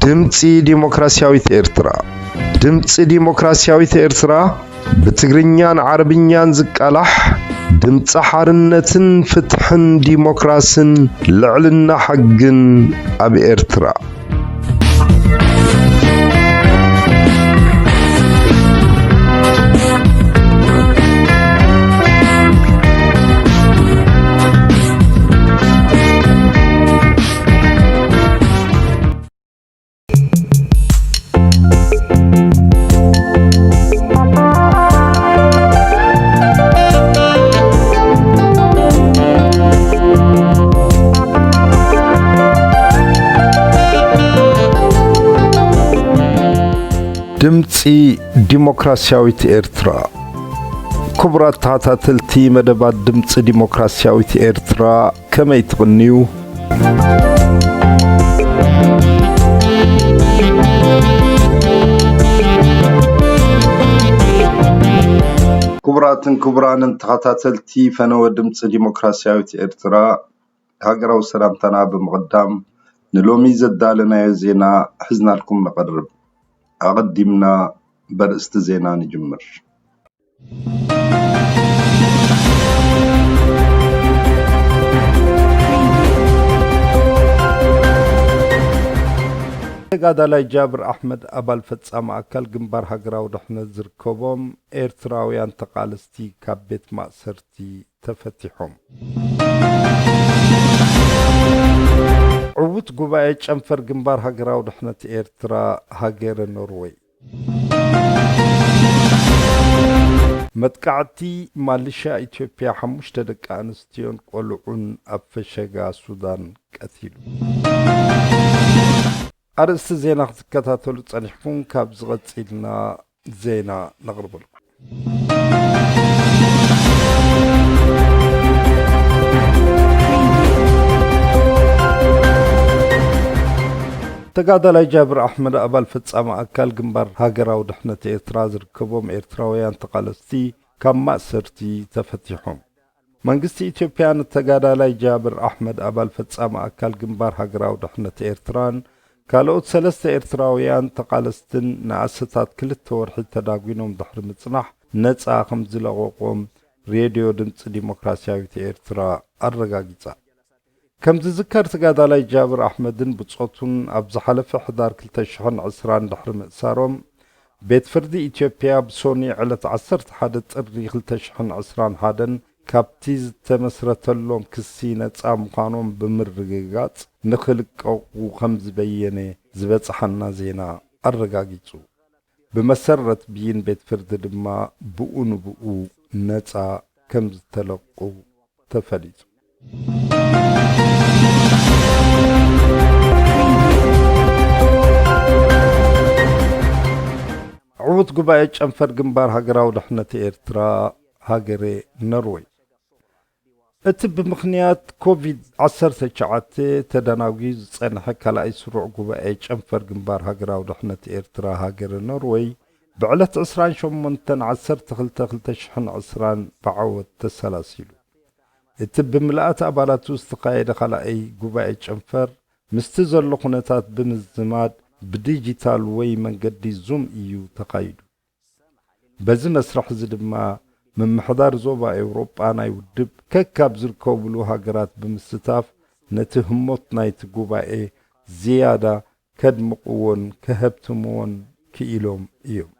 ድምፂ ዲሞክራሲያዊት ኤርትራ ድምፂ ዲሞክራሲያዊት ኤርትራ ብትግርኛን ዓረብኛን ዝቃላሕ ድምፂ ሓርነትን ፍትሕን ዲሞክራስን ልዕልና ሓግን ኣብ ኤርትራ ድምፂ ዲሞክራሲያዊት ኤርትራ ክቡራት ተኸታተልቲ መደባት ድምፂ ዲሞክራሲያዊት ኤርትራ ከመይ ትቕንዩ? ክቡራንን ተኸታተልቲ ፈነወ ድምፂ ዲሞክራሲያዊት ኤርትራ ሃገራዊ ሰላምታና ብምቕዳም ንሎሚ ዘዳለናዮ ዜና ሒዝናልኩም ነቐርብ። أقدمنا برئست زينا نجمر ተጋዳላይ ጃብር አሕመድ አባል ፈጻሚ አካል ግንባር ሃገራዊ ድሕነት ዝርከቦም ኤርትራውያን ተቃለስቲ ካብ ቤት ማእሰርቲ ተፈቲሖም عوت ጉባኤ ጨንፈር ግንባር ሃገራዊ ድሕነት ኤርትራ ሃገረ ኖርዌይ መጥቃዕቲ ማልሻ ኢትዮጵያ 5 ደቂ ኣንስትዮን ቆልዑን ኣብ ፈሸጋ ሱዳን ቀቲሉ ኣርእስቲ ዜና ክትከታተሉ ጸኒሕኩም ካብ ዝቐፂልና ዜና ነቕርበልኩም ተጋዳላይ ጃብር አሕመድ አባል ፈጻሚ አካል ግንባር ሃገራዊ ድሕነት ኤርትራ ዝርከቦም ኤርትራውያን ተቃለስቲ ካብ ማእሰርቲ ተፈቲሖም መንግስቲ ኢትዮጵያ ተጋዳላይ ጃብር አሕመድ አባል ፈጻሚ አካል ግንባር ሃገራዊ ድሕነት ኤርትራን ካልኦት ሰለስተ ኤርትራውያን ተቃለስትን ንኣስታት 2 ወርሒ ተዳጉኖም ድሕሪ ምጽናሕ ነፃ ከም ዝለቐቖም ሬድዮ ድምፂ ዲሞክራሲያዊት ኤርትራ ኣረጋጊጻ كم تذكر تقادالي جابر أحمدن بصوتون أبز حلف حدار 2020 دحر مأسارهم بيت فردي إثيوبيا بسوني على 10 حادث أري 2020 حادن كابتيز تمسرت اللهم كسينة أم قانون بمرقات نخلق وخمز بيني زبط حنا زينا الرقاقيتو بمسرت بين بيت فرد لما بقو نتا كمز تلقو تفليتو عوت ጉባኤ ጨንፈር ግንባር ሃገራዊ ድሕነት ኤርትራ ሃገሬ ኖርዌይ እቲ ብምኽንያት ኮቪድ-19 ተደናጊ ዝጸንሐ ካልኣይ ስሩዕ ጉባኤ ጨንፈር ግንባር ሃገራዊ ድሕነት ኤርትራ ሃገሬ ኖርዌይ ብዕለት 28/12/2020 ብዓወት ተሰላሲሉ እቲ ብምልኣት ኣባላቱ ዝተኻየደ ካልኣይ ጉባኤ ጨንፈር ምስቲ ዘሎ ኩነታት ብምዝማድ ብዲጂታል ወይ መንገዲ ዙም እዩ ተኻይዱ በዚ መስርሕ እዚ ድማ ምምሕዳር ዞባ ኤውሮጳ ናይ ውድብ ከካብ ዝርከብሉ ሃገራት ብምስታፍ ነቲ ህሞት ናይቲ ጉባኤ ዝያዳ ከድምቕዎን ከህብትምዎን ክኢሎም እዮም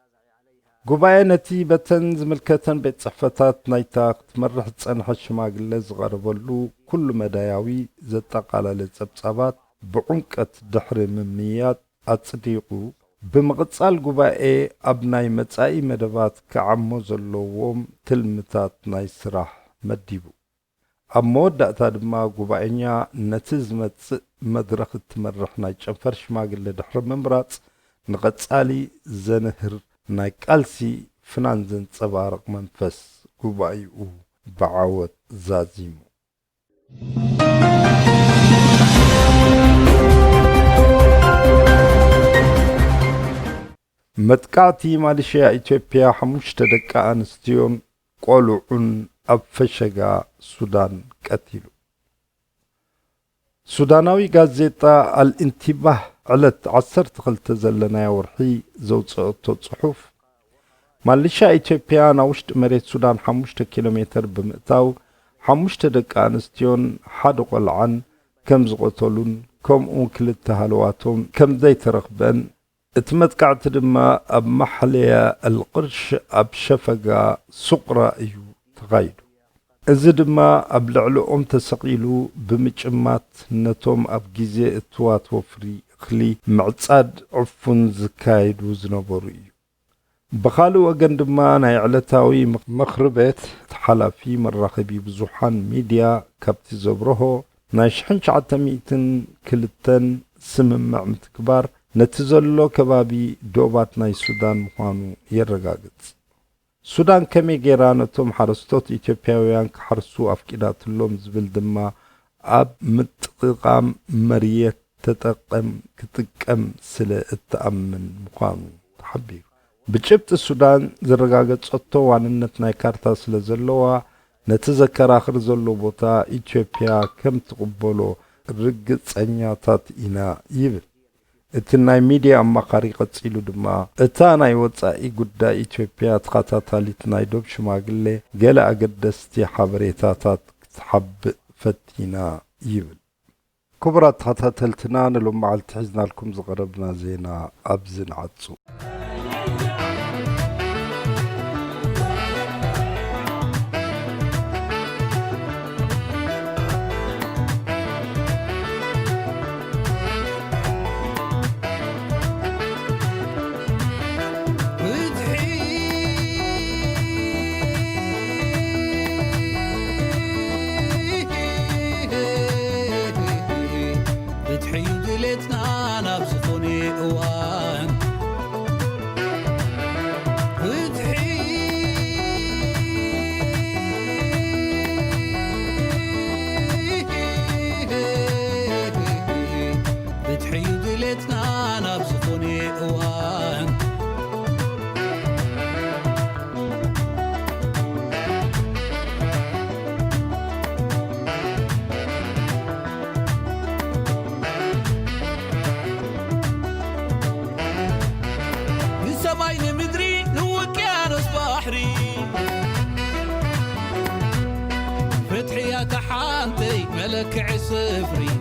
ጉባኤ ነቲ በተን ዝምልከተን ቤት ጽሕፈታት ናይታ ክትመርሕ ዝጸንሐ ሽማግለ ዝቐረበሉ ኩሉ መዳያዊ ዘጠቓለለ ጸብጻባት ብዕምቀት ድሕሪ ምምያጥ ኣጽዲቑ ብምቕጻል ጉባኤ ኣብ ናይ መጻኢ መደባት ክዓሞ ዘለዎም ትልምታት ናይ ስራሕ መዲቡ ኣብ መወዳእታ ድማ ጉባኤኛ ነቲ ዝመጽእ መድረኽ እትመርሕ ናይ ጨንፈር ሽማግለ ድሕሪ ምምራጽ ንቐጻሊ ዘንህር ናይ ቃልሲ ፍናን ዘንጸባርቕ መንፈስ ጉባኤኡ ብዓወት ዛዚሙ መጥቃዕቲ ማልሽያ ኢትዮጵያ 5 ደቂ ኣንስትዮን ቆልዑን ኣብ ፈሸጋ ሱዳን ቀቲሉ ሱዳናዊ ጋዜጣ አልኢንቲባህ ዕለት 12 ዘለና ወርሒ ዘውፅአቶ ጽሑፍ ማልሻ ኢትዮጵያ ናብ ውሽጢ መሬት ሱዳን 5 ኪሎ ሜትር ብምእታው 5 ደቂ ኣንስትዮን ሓደ ቆልዓን ከም ዝቆተሉን ከምኡ ክልተ ሃለዋቶም ከም ዘይተረኽበን እቲ መጥቃዕቲ ድማ ኣብ ማሕለያ አልቅርሽ ኣብ ሸፈጋ ሱቕራ እዩ ተኻይዱ። እዚ ድማ ኣብ ልዕሊኦም ተሰቂሉ ብምጭማት ነቶም ኣብ ግዜ እትዋት ወፍሪ እኽሊ ምዕጻድ ዕፉን ዝካየዱ ዝነበሩ እዩ። ብኻልእ ወገን ድማ ናይ ዕለታዊ ምክሪ ቤት ተሓላፊ መራኸቢ ብዙሓን ሚድያ ካብቲ ዘብርሆ ናይ 1902 ስምምዕ ምትግባር ነቲ ዘሎ ከባቢ ዶባት ናይ ሱዳን ምዃኑ የረጋግጽ። ሱዳን ከመይ ጌራ ነቶም ሓረስቶት ኢትዮጵያውያን ክሓርሱ ኣፍቂዳትሎም ዝብል ድማ ኣብ ምጥቕቃም መሬት ክጥቀም ስለ እትኣምን ምዃኑ ተሓቢሩ። ብጭብጢ ሱዳን ዝረጋገጸቶ ዋንነት ናይ ካርታ ስለ ዘለዋ ነቲ ዘከራኽር ዘሎ ቦታ ኢትዮጵያ ከም ትቕበሎ ርግጸኛታት ኢና ይብል። እቲ ናይ ሚድያ ኣማኻሪ ቀጺሉ ድማ እታ ናይ ወጻኢ ጉዳይ ኢትዮጵያ ተኸታታሊት ናይ ዶብ ሽማግሌ ገለ ኣገደስቲ ሓበሬታታት ክትሓብእ ፈቲና ይብል። ክቡራት ተኸታተልትና ንሎም መዓልቲ ሒዝናልኩም ዝቐረብና ዜና ኣብዚ ንዓጹ።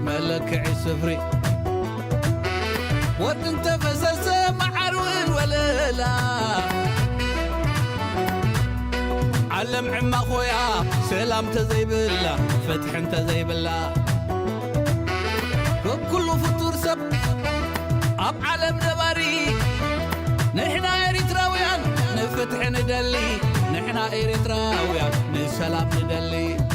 ملكع صفري ورد انت فسس معروين ولا لا علم عم اخويا سلام تزي بالله فتح انت زي بالله كله فطور سب اب عالم نباري نحنا اريتراويان نفتح ندلي نحنا اريتراويان نسلام ندلي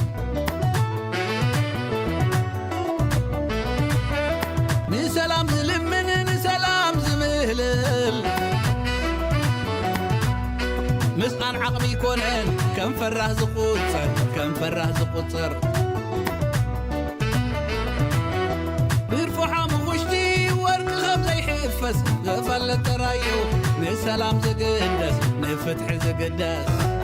سلام زلمن سلام زمهلل مسقان عقمي يكونن كم فرح زقوصر كم فرح زقوصر بيرفع مخشتي ورق خبز يحفز غفل ترايو نسلام زقدس نفتح زقدس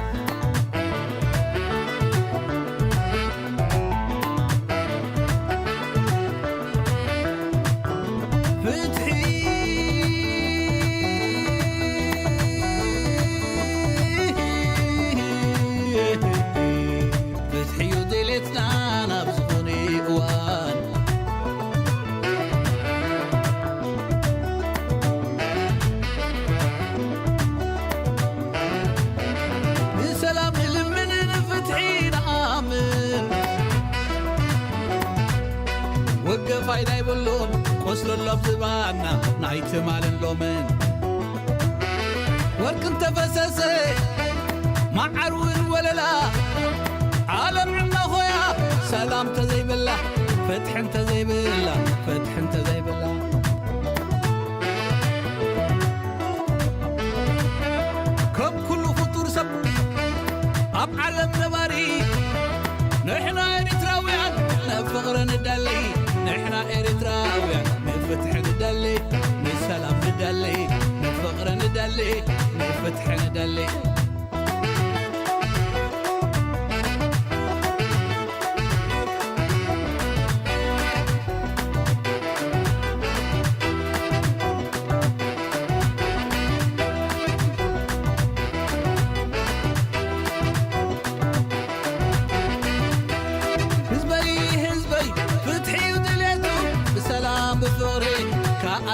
فايدة يبلون قسل اللفظ بانا نايت مال اللومن وركن تفسسي مع عروين ولا لا عالم عنا خويا سلام تزي بالله فتح انت زي بالله فتح انت زي بالله كم كله فطور سب اب عالم نباري نحنا اريتراويان نفقر ندلي نحنا اريتراويان نفتح ندلي نسلام ندلي نفقر ندلي نفتح ندلي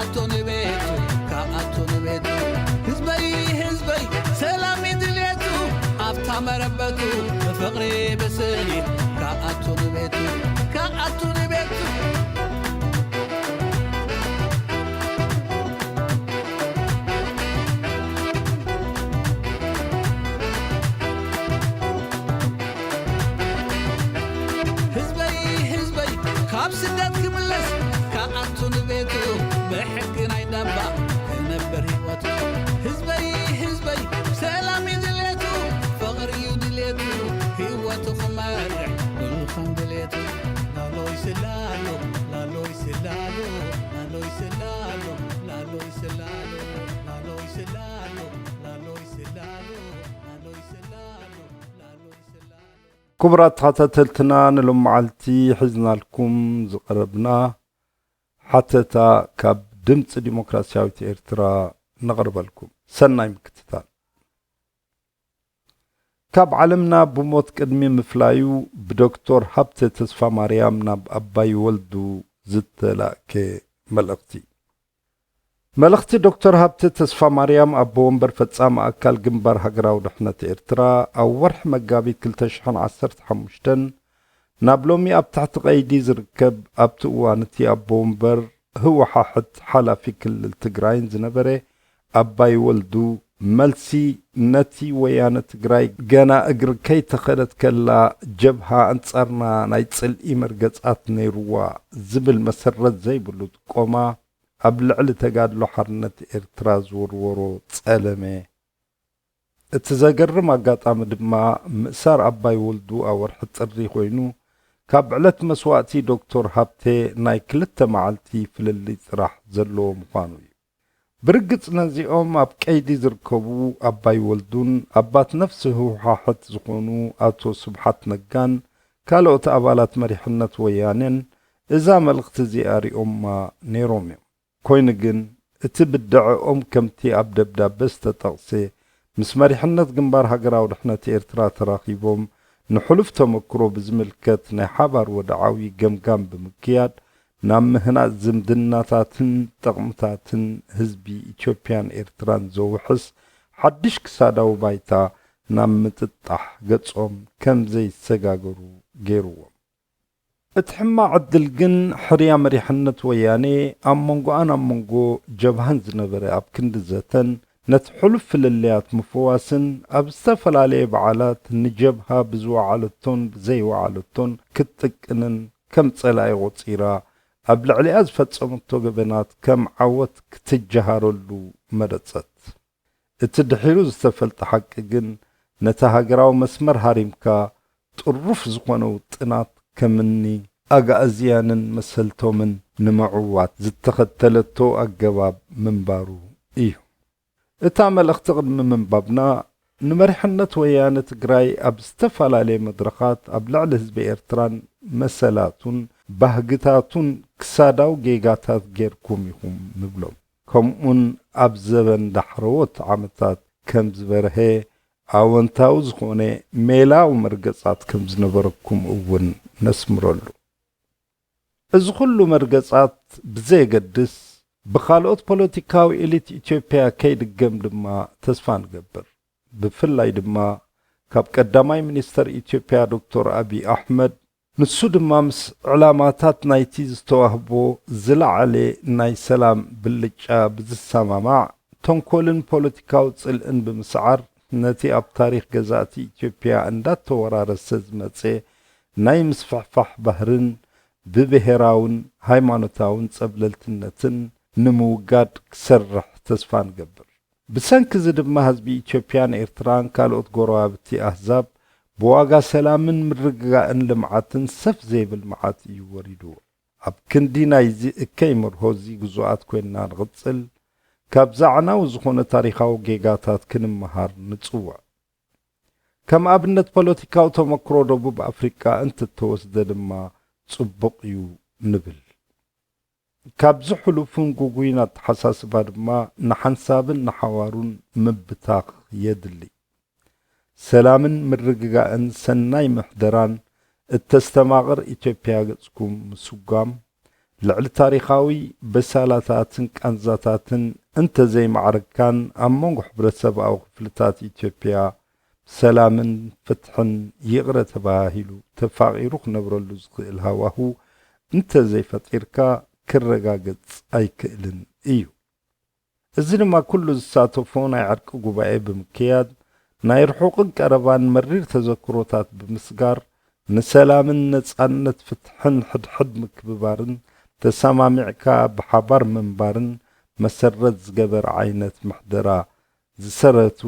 كأتو نبيتو كأتو نبيتو هزبي سلامي دليتو أبتا مربتو بفقري بسني كأتو نبيتو كأتو نبيتو كاب سدات كملس كأنتو نبيتو بحق نايدابا نبر هواتو هزبي سلامي دليتو فغري دليتو هواتو خمارع بالخم دليتو لالو يسلالو لالو يسلالو لالو يسلالو لالو يسلالو لالو يسلالو لالو يسلالو لالو يسلالو لالو يسلالو كبرات خاتتلتنا نلوم معلتي حزنا لكم زقربنا حتى كاب دمت ديمقراطياوي إرترا نقرب لكم سناي مكتتال كاب علمنا بموت قدمي مفلايو بدكتور حبت تصفى مريم ناب أباي ولدو زتلاك ملختي دكتور حبت تصفى مريم أبو ومبر فتسام أكال جنبر هجراو دحنة إرترا أو ورح مقابي كلتشحن عصرت حمشتن نابلومي أب تحت قيدي زركب أب تقوانتي أبو ومبر هو حاحد حالا في كل التقراين زنبري أباي ولدو ملسي نتي ويانا تقراي جانا أقر كي تخلت كلا جبها انتصارنا نايتسل إمرقات نيروا زبل مسرت زي بلو قوما أبلعل تقادلو حرنة إرتراز ورورو تسألمي اتزاقر ما قاطع مدما مأسار أباي ولدو أو رحت الريخوينو كابعلت مسواتي دكتور هابتي نايكلت معالتي فللي راح زلو مقانوي برقت نزيقوم أب كيدي زركبو أباي ولدون أبات نفسه حاحت زخونو أتو سبحات نقان كالوت أبالات مريحنة ويانين إذا ملغت زياري أما نيرومي كوينجن اتبدع كمتي أبدبدا بس تتغسي مسماري حنت جنبار هجراو رحنة إرترا تراخيبهم نحلف تمكرو بزملكت نحبر ودعاوي جم بمكياد نام هنا زمدناتاتن تقمتاتن هزبي إثيوبيان إرتران زوحس حدش كساداو بايتا نام متطح قصهم كم زي سجاجرو جيرو اتحما عدل جن حريا مريحنة وياني أمونغو جبهن زنبري أب كند زتن نتحلف لليات مفواسن أبستفل عليه بعالات نجبها بزو عالتون بزي وعالتون كتكنن كم تسلاي غطيرا أبلع لي أزفت صمتو قبنات كم عوت كتجهارلو مدتست اتدحيلو زستفل تحق جن نتهاجراو مسمر هاريمكا تقرف زقونو تنات كمني أزيانن مسلتو من نمعوات زتختلتو أقباب منبارو إيو اتعمل اختقد من بابنا نمرحنة ويانة قراي أبستفال علي مدرخات أبلع لهزب إرتران مسلاتون بهجتاتون كساداو جيجاتات غيركم يخم نبلوم كمون أبزبن دحروت عمتات كمزبرهي أونتاو زخوني ميلاو مرقصات كمزنبركم أون نسمرلو ازخلو مرقصات بزي قدس بخالوت بوليتيكاو إليت إثيوبيا كيد الجم دما تسفان قبر بفلاي دما كاب قداماي منستر إثيوبيا دكتور أبي أحمد نسو دما مس علاماتات نايتيز توهبو زلع علي ناي سلام باللجا بزسامامع تنكولن بوليتيكاو تسلقن بمسعر نتي أب تاريخ جزاتي إثيوبيا عندات توارار السزمتي ناي مسفحفح بهرن ببهراون هايمانوتاون صبللتنتن نموغاد كسرح تسفان قبر بسنك زد ما هزبي إثيوبيان إرتران كالوت غروابتي أحزاب بواغا سلامن مرقاءن لمعاتن سف زي بالمعات يوريدو أب كندينا يزي اكيمر هوزي قزوات كويننا نغطسل كابزعنا وزخون تاريخاو جيغاتات كنم مهار نتصوع كم أبنت بوليتيكاو تمكرو دبوب أفريكا انت توسد لما تصبقيو نبل كابز حلوفون قوقوينات حساس بادما نحنسابن نحوارون مبتاق يدلي سلامن مرقاقن سناي محدران التستماغر إثيوبيا قصكم مسوقام ልዕሊ ታሪኻዊ በሳላታትን ቃንዛታትን እንተ ዘይማዕረግካን ኣብ መንጎ ሕብረተሰባዊ ክፍልታት ኢትዮጵያ ሰላምን ፍትሕን ይቕረ ተባሂሉ ተፋቒሩ ክነብረሉ ዝኽእል ሃዋሁ እንተ ዘይፈጢርካ ክረጋገጽ ኣይክእልን እዩ። እዚ ድማ ኩሉ ዝሳተፎ ናይ ዕርቂ ጉባኤ ብምክያድ ናይ ርሑቕን ቀረባን መሪር ተዘክሮታት ብምስጋር ንሰላምን ነጻነት ፍትሕን ሕድሕድ ምክብባርን ተሰማሚዕካ ብሓባር ምንባርን መሰረት ዝገበር ዓይነት ምሕደራ ዝሰረቱ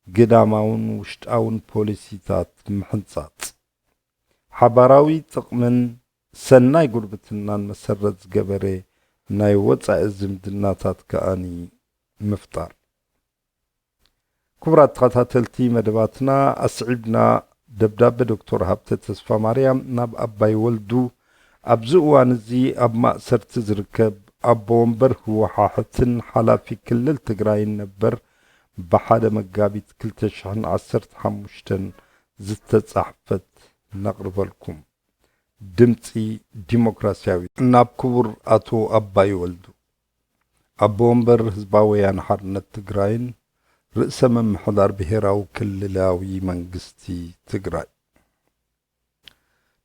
ግዳማውን ውሽጣውን ፖሊሲታት ምሕንጻጽ ሓባራዊ ጥቕምን ሰናይ ጉርብትናን መሰረት ዝገበረ ናይ ወጻኢ ዝምድናታት ከኣኒ ምፍጣር። ክቡራት ተኸታተልቲ መደባትና ኣስዒብና ደብዳቤ ዶክተር ሃብተ ተስፋ ማርያም ናብ ኣባይ ወልዱ ኣብዚ እዋን እዚ ኣብ ማእሰርቲ ዝርከብ ኣቦ ወንበር ህወሓትን ሓላፊ ክልል ትግራይን ነበር ብሓደ መጋቢት 2015 ዝተጻሕፈት ነቕርበልኩም። ድምፂ ዲሞክራሲያዊ ናብ ክቡር ኣቶ ኣባይ ወልዱ ኣቦ ወንበር ህዝባዊ ወያነ ሓርነት ትግራይን ርእሰ መምሕዳር ብሔራዊ ክልላዊ መንግስቲ ትግራይ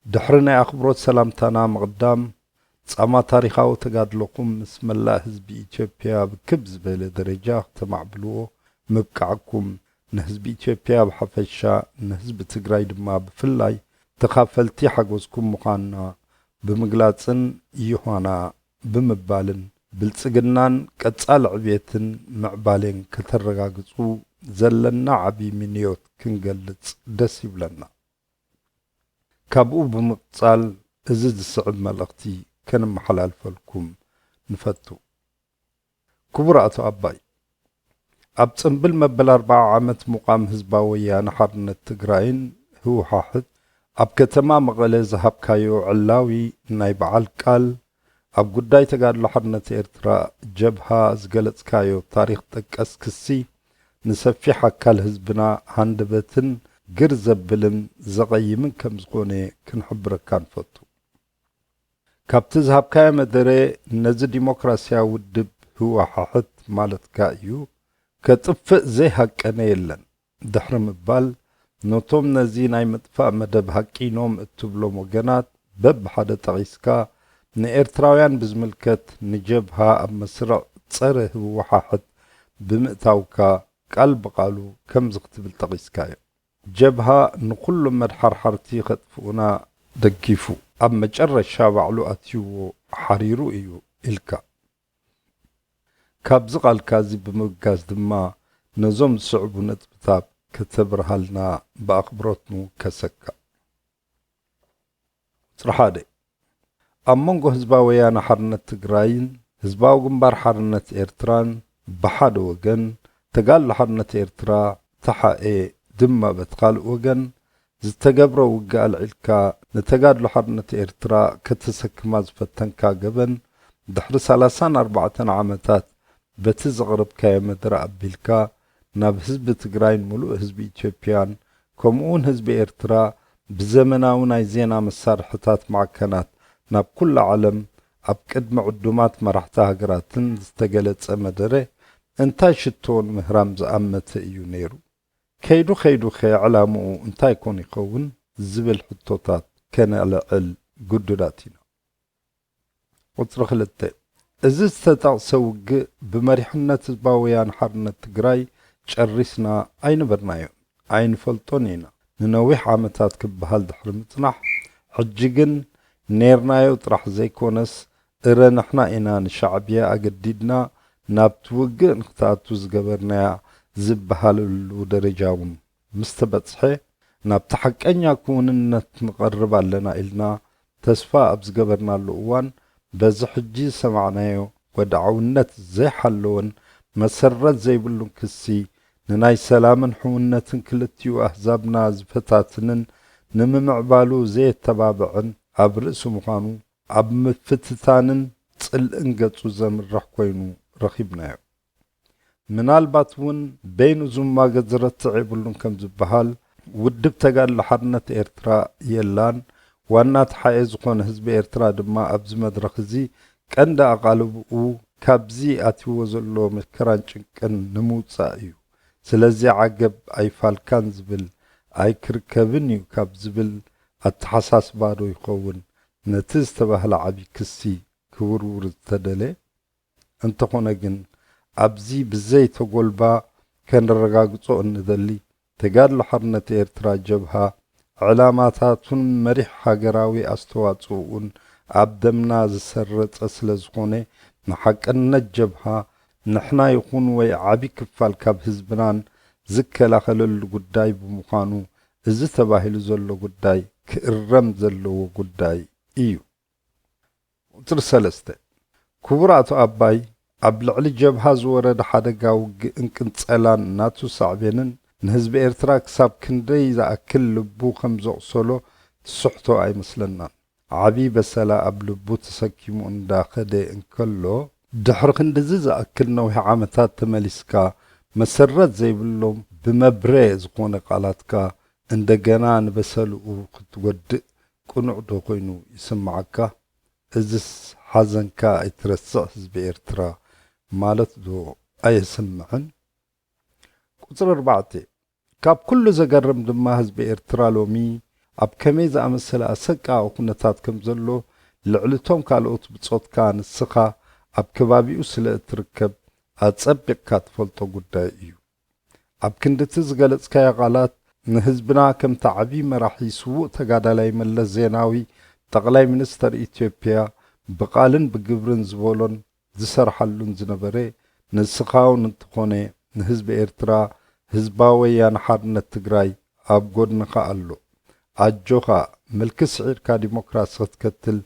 ድሕሪ ናይ ኣኽብሮት ሰላምታና ምቕዳም ጻማ ታሪኻዊ ተጋድሎኩም ምስ መላእ ህዝቢ ኢትዮጵያ ብክብ ዝበለ ደረጃ ክተማዕብልዎ ምብቃዕኩም ንህዝቢ ኢትዮጵያ ብሓፈሻ ንህዝቢ ትግራይ ድማ ብፍላይ ተኻፈልቲ ሓጎስኩም ምዃንና ብምግላጽን ይኾና ብምባልን ብልጽግናን ቀጻል ዕብየትን ምዕባልን ከተረጋግጹ ዘለና ዓብዪ ምንዮት ክንገልጽ ደስ ይብለና። ካብኡ ብምቕጻል እዚ ዝስዕብ መልእኽቲ ከነመሓላልፈልኩም ንፈቱ። ክቡር ኣቶ ኣባይ ኣብ ጽምብል መበል 40 ዓመት ሙቓም ህዝባዊ ወያነ ሓርነት ትግራይን ህወሓት ኣብ ከተማ መቐለ ዝሃብካዮ ዕላዊ ናይ በዓል ቃል ኣብ ጉዳይ ተጋድሎ ሓርነት ኤርትራ ጀብሃ ዝገለጽካዮ ታሪኽ ጠቀስ ክሲ ንሰፊሕ ኣካል ህዝብና ሃንደበትን ግር ዘብልን ዘቐይምን ከም ዝኾነ ክንሕብረካ ንፈቱ። ካብቲ ዝሃብካዮ መደረ ነዚ ዲሞክራስያዊ ውድብ ህወሓት ማለትካ እዩ ከጥፍእ ዘይሃቀነ የለን ድሕሪ ምባል ነቶም ነዚ ናይ ምጥፋእ መደብ ሃቂኖም እትብሎም ወገናት በብሓደ ጠቒስካ ንኤርትራውያን ብዝምልከት ንጀብሃ ኣብ መስርዕ ጸረ ህወሓት ብምእታውካ ቃል ብቓሉ ከም ዝኽትብል ጠቒስካዮ ጀብሃ ንኹሎም መድሓርሓርቲ ኸጥፍኡና ደጊፉ ኣብ መጨረሻ ባዕሉ ኣትይዎ ሓሪሩ እዩ ኢልካ ካብዚ ቓልካ እዚ ብምብጋዝ ድማ ነዞም ዝስዕቡ ነጥብታት ከተብርሃልና ብኣኽብሮት ንውከሰካ። ጽርሓደ ኣብ መንጎ ህዝባዊ ወያነ ሓርነት ትግራይን ህዝባዊ ግንባር ሓርነት ኤርትራን ብሓደ ወገን ተጋድሎ ሓርነት ኤርትራ ተሓኤ ድማ በቲ ካልእ ወገን ዝተገብረ ውግእ ኣልዒልካ ንተጋድሎ ሓርነት ኤርትራ ከተሰክማ ዝፈተንካ ገበን ድሕሪ 34 ዓመታት በቲ ዘቕረብካዮ መደረ ኣቢልካ ናብ ህዝቢ ትግራይን ሙሉእ ህዝቢ ኢትዮጵያን ከምኡውን ህዝቢ ኤርትራ ብዘመናዊ ናይ ዜና መሳርሕታት ማዕከናት ናብ ኩሉ ዓለም ኣብ ቅድሚ ዕዱማት መራሕቲ ሃገራትን ዝተገለጸ መደረ እንታይ ሽቶን ምህራም ዝኣመተ እዩ ነይሩ? ከይዱ ዕላምኡ እንታይ ኮን ይኸውን ዝብል ሕቶታት ከነልዕል ጉዱዳት ኢና። ቁጽሪ 2 እዚ ዝተጠቕሰ ውግእ ብመሪሕነት ህዝባዊ ወያነ ሓርነት ትግራይ ጨሪስና ኣይነበርናዮ ኣይንፈልጦን ኢና ንነዊሕ ዓመታት ክበሃል ድሕሪ ምጽናሕ ሕጂ ግን ነርናዮ ጥራሕ ዘይኮነስ እረ ንሕና ኢና ንሻዕብያ ኣገዲድና ናብቲ ውግእ ንኽትኣቱ ዝገበርናያ ዝበሃለሉ ደረጃ እውን ምስ ተበጽሐ ናብቲ ሓቀኛ ክውንነት ንቐርብ ኣለና ኢልና ተስፋ ኣብ ዝገበርናሉ እዋን በዚ ሕጂ ሰማዕናዮ ወድዓውነት ዘይሓለወን መሰረት ዘይብሉን ክሲ ንናይ ሰላምን ሕውነትን ክልቲኡ ኣህዛብና ዝፈታትንን ንምምዕባሉ ዘየተባብዕን ኣብ ርእሱ ምዃኑ ኣብ ምፍትታንን ጽልእን ገጹ ዘምራሕ ኮይኑ ረኺብናዮ። ምናልባት እውን በይኑ ዙማገ ዝረትዕ የብሉን ከም ዝበሃል ውድብ ተጋድሎ ሓርነት ኤርትራ የላን ዋና ተሓየ ዝኾነ ህዝቢ ኤርትራ ድማ ኣብዚ መድረኽ እዚ ቀንዲ ኣቓልብኡ ካብዚ ኣትይዎ ዘሎ መከራን ጭንቅን ንምውፃእ እዩ። ስለዚ ዓገብ ኣይፋልካን ዝብል ኣይክርከብን እዩ ካብ ዝብል ኣተሓሳስባ ዶ ይኸውን ነቲ ዝተባህለ ዓብዪ ክሲ ክውርውር ዝተደለየ? እንተኾነ ግን ኣብዚ ብዘይ ተጎልባ ከንረጋግጾ እንደሊ ተጋድሎ ሓርነት ኤርትራ ጀብሃ ዕላማታቱን መሪሕ ሃገራዊ ኣስተዋጽኡን ኣብ ደምና ዝሰረጸ ስለ ዝኾነ ንሓቅነት ጀብሃ ንሕና ይኹን ወይ ዓቢ ክፋል ካብ ህዝብናን ዝከላኸለሉ ጉዳይ ብምዃኑ እዚ ተባሂሉ ዘሎ ጉዳይ ክእረም ዘለዎ ጉዳይ እዩ። ቁጥሪ 3 ክቡር ኣቶ ኣባይ ኣብ ልዕሊ ጀብሃ ዝወረደ ሓደጋ ውግእን ቅንጸላን ናቱ ሳዕቤንን ንህዝቢ ኤርትራ ክሳብ ክንደይ ዝኣክል ልቡ ከም ዘቕሰሎ ትስሕቶ ኣይመስለናን። ዓብዪ በሰላ ኣብ ልቡ ተሰኪሙ እንዳኸደ እንከሎ ድሕሪ ክንዲዚ ዝኣክል ነዊሕ ዓመታት ተመሊስካ መሰረት ዘይብሎም ብመብረ ዝኾነ ቃላትካ እንደገና ንበሰልኡ ክትወድእ ቅኑዕ ዶ ኮይኑ ይስምዓካ? እዝስ ሓዘንካ ኣይትረስዕ ህዝቢ ኤርትራ ማለት ዶ ኣየስምዕን? ቁፅሪ 4 ካብ ኩሉ ዘገርም ድማ ህዝቢ ኤርትራ ሎሚ ኣብ ከመይ ዝኣመሰለ ኣሰቃቂ ኩነታት ከም ዘሎ ልዕልቶም ካልኦት ብጾትካ ንስኻ ኣብ ከባቢኡ ስለ እትርከብ ኣጸቢቕካ ትፈልጦ ጉዳይ እዩ። ኣብ ክንድቲ ዝገለጽካዮ ቃላት ንህዝብና ከምቲ ዓብዪ መራሒ ስውእ ተጋዳላይ መለስ ዜናዊ ጠቕላይ ሚኒስተር ኢትዮጵያ ብቓልን ብግብርን ዝበሎን ዝሰርሓሉን ዝነበረ ንስኻውን እንትኾነ ንህዝቢ ኤርትራ ህዝባዊ ወያነ ሓርነት ትግራይ ኣብ ጎድንኻ ኣሎ። ኣጆኻ መልኪ ስዒርካ ዲሞክራሲ ክትከትል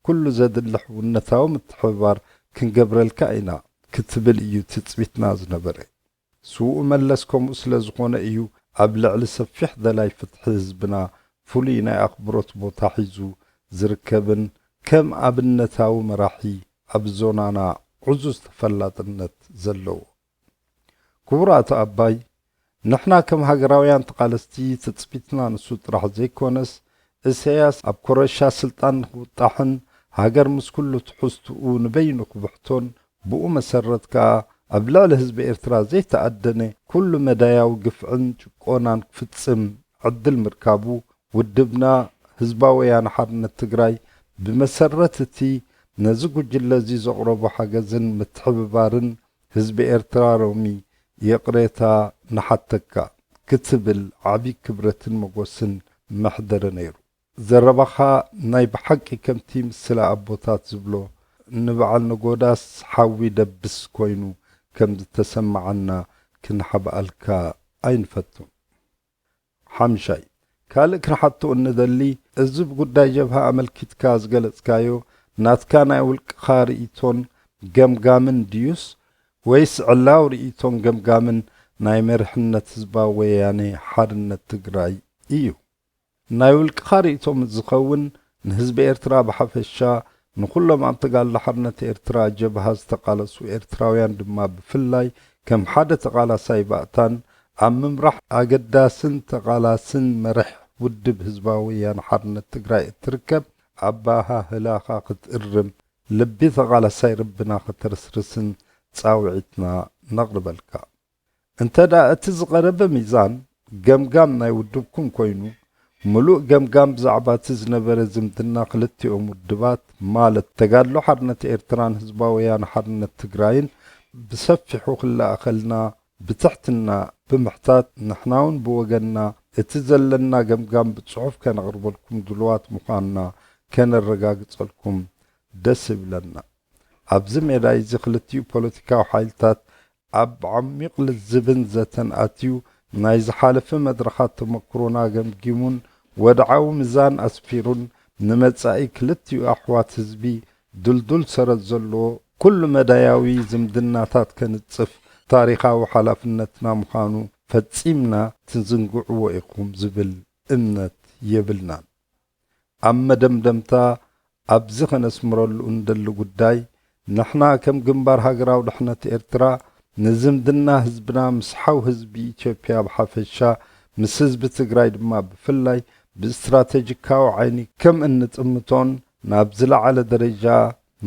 ኩሉ ዘድልሕ ውነታዊ ምትሕብባር ክንገብረልካ ኢና ክትብል እዩ ትጽቢትና ዝነበረ። ስውኡ መለስ ከምኡ ስለ ዝኾነ እዩ ኣብ ልዕሊ ሰፊሕ ደላይ ፍትሒ ህዝብና ፍሉይ ናይ ኣኽብሮት ቦታ ሒዙ ዝርከብን ከም ኣብነታዊ መራሒ ኣብ ዞናና ዕዙዝ ተፈላጥነት ዘለዎ። ክቡር ኣቶ ኣባይ ንሕና ከም ሃገራውያን ተቓለስቲ ትጽቢትና ንሱ ጥራሕ ዘይኮነስ ኢሳያስ ኣብ ኮረሻ ስልጣን ንኽውጣሕን ሃገር ምስ ኩሉ ትሕዝትኡ ንበይኑ ክብሕቶን ብኡ መሰረት ከዓ ኣብ ልዕሊ ህዝቢ ኤርትራ ዘይተኣደነ ኩሉ መዳያዊ ግፍዕን ጭቆናን ክፍጽም ዕድል ምርካቡ ውድብና ህዝባዊ ወያነ ሓርነት ትግራይ ብመሰረት እቲ ነዚ ጉጅለ እዚ ዘቕረቦ ሓገዝን ምትሕብባርን ህዝቢ ኤርትራ ሎሚ የቕሬታ ንሓተካ ክትብል ዓብዪ ክብረትን መጎስን መሕደረ ነይሩ። ዘረባኻ ናይ ብሓቂ ከምቲ ምስላ ኣቦታት ዝብሎ ንበዓል ነጎዳስ ሓዊ ደብስ ኮይኑ ከም ዝተሰማዓና ክንሓብኣልካ ኣይንፈቱን። 5 ካልእ ክንሓቶ እንደሊ እዚ ብጉዳይ ጀብሃ ኣመልኪትካ ዝገለጽካዮ ናትካ ናይ ውልቅኻ ርእይቶን ገምጋምን ድዩስ ወይስ ዕላው ርእይቶን ገምጋምን ናይ መሪሕነት ህዝባዊ ወያነ ሓርነት ትግራይ እዩ? ናይ ውልቅኻ ርእይቶም ዝኸውን ንህዝቢ ኤርትራ ብሓፈሻ ንኹሎም ኣብ ተጋድሎ ሓርነት ኤርትራ ጀብሃ ዝተቃለሱ ኤርትራውያን ድማ ብፍላይ ከም ሓደ ተቃላሳይ ባእታን ኣብ ምምራሕ ኣገዳስን ተቃላስን መርሕ ውድብ ህዝባዊ ወያነ ሓርነት ትግራይ እትርከብ ኣባኻ ህላኻ ክትእርም ልቢ ተቃላሳይ ርብና ከተርስርስን ጻውዒትና ነቕርበልካ። እንተዳ እቲ ዝቐረበ ሚዛን ገምጋም ናይ ውድብኩም ኮይኑ ሙሉእ ገምጋም ብዛዕባ እቲ ዝነበረ ዝምድና ክልቲኦም ውድባት ማለት ተጋድሎ ሓርነት ኤርትራን ህዝባዊ ወያነ ሓርነት ትግራይን ብሰፊሑ ክለኣኸልና ብትሕትና ብምሕታት ንሕናውን ብወገንና እቲ ዘለና ገምጋም ብጽሑፍ ከነቕርበልኩም ድልዋት ምዃንና ከነረጋግጸልኩም ደስ ይብለና። ኣብዚ ሜዳ እዚ ክልቲኡ ፖለቲካዊ ሓይልታት ኣብ ዓሚቕ ልዝብን ዘተን ኣትዩ ናይ ዝሓለፈ መድረኻት ተመክሮና ገምጊሙን ወድዓዊ ምዛን ኣስፊሩን ንመጻኢ ክልቲኡ ኣሕዋት ህዝቢ ድልዱል ሰረት ዘለዎ ኩሉ መዳያዊ ዝምድናታት ከንጽፍ ታሪኻዊ ሓላፍነትና ምዃኑ ፈጺምና ትዝንግዕዎ ኢኹም ዝብል እምነት የብልናን። ኣብ መደምደምታ ኣብዚ ኸነስምረሉ እንደሊ ጉዳይ ንሕና ከም ግንባር ሃገራዊ ድሕነት ኤርትራ ንዝምድና ህዝብና ምስ ሓው ህዝቢ ኢትዮጵያ ብሓፈሻ ምስ ህዝቢ ትግራይ ድማ ብፍላይ باستراتيجيكاو عيني كم انطمتون ናብ ዝለዓለ ደረጃ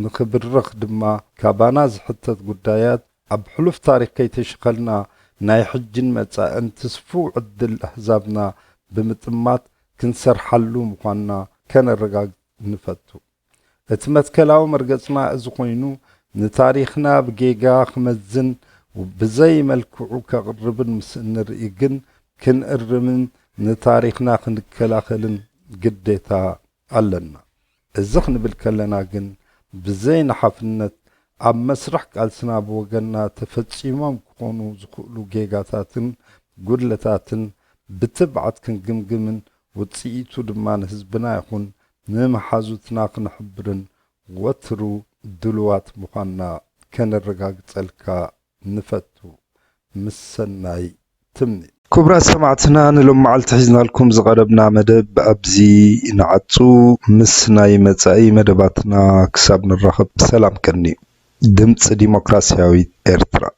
ንኽብርኽ ድማ ካባና ዝሕተት ጉዳያት ኣብ ሕሉፍ ታሪክ ከይተሸኸልና ናይ ሕጅን መጻእን ተስፉዕ ዕድል ኣሕዛብና ብምጥማት ክንሰርሓሉ ምዃንና ከነረጋግፅ ንፈቱ እቲ መትከላዊ መርገጽና እዚ ኮይኑ ንታሪኽና ብጌጋ ክመዝን ብዘይ መልክዑ ከቕርብን ምስ እንርኢ ግን ክንእርምን ንታሪኽና ክንከላኸልን ግዴታ ኣለና እዚ ክንብል ከለና ግን ብዘይ ንሓፍነት ኣብ መስርሕ ቃልስና ብወገንና ተፈጺሞም ክኾኑ ዝኽእሉ ጌጋታትን ጉድለታትን ብትብዓት ክንግምግምን ውፅኢቱ ድማ ንህዝብና ይኹን ንመሓዙትና ክንሕብርን ወትሩ ድልዋት ምዃንና ከነረጋግጸልካ ንፈቱ ምስ ሰናይ ትምኒ كبرات سمعتنا نلوم معلت حزنا لكم زغربنا مدب أبزي نعطو مسناي متساي مدباتنا كسابنا الرخب سلام كرني دمت ديمقراسياوي إرترا